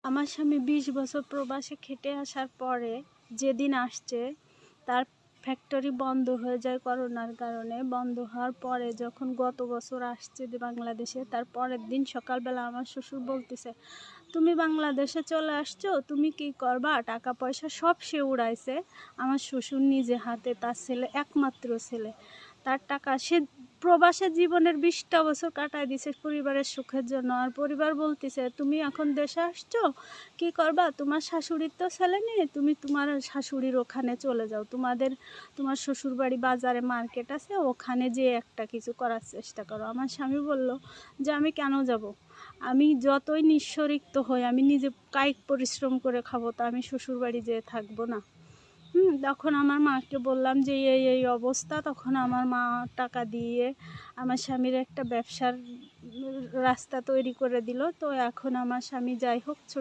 আমার স্বামী 20 বছর প্রবাসে খেটে আসার পরে যেদিন আসছে তার ফ্যাক্টরি বন্ধ হয়ে যায় করোনার কারণে। বন্ধ হওয়ার পরে যখন গত বছর আসছে বাংলাদেশে, তার পরের দিন সকালবেলা আমার শ্বশুর বলতেছে, তুমি বাংলাদেশে চলে আসছো, তুমি কি করবা? টাকা পয়সা সব সে উড়াইছে। আমার শ্বশুর নিজে হাতে, তার ছেলে, একমাত্র ছেলে, তার টাকা সে প্রবাসে জীবনের 20টা বছর কাটায় দিছে পরিবারের সুখের জন্য। আর পরিবার বলতেছে, তুমি এখন দেশে আসছো, কি করবা? তোমার শাশুড়ির তো ছেলে নেই, তুমি তোমার শাশুড়ির ওখানে চলে যাও, তোমার শ্বশুর বাড়ি বাজারে মার্কেট আছে, ওখানে যে একটা কিছু করার চেষ্টা করো। আমার স্বামী বলল যে আমি কেন যাব? আমি যতই নিঃস্বরিক্ত হই, আমি নিজে কায়িক পরিশ্রম করে খাবো, তা আমি শ্বশুর বাড়ি যেয়ে থাকবো না। তখন আমার মাকে বললাম যে এই অবস্থা। তখন আমার মা টাকা দিয়ে আমার স্বামীর একটা ব্যবসার রাস্তা তৈরি করে দিল। তো এখন আমার স্বামী যাই হোক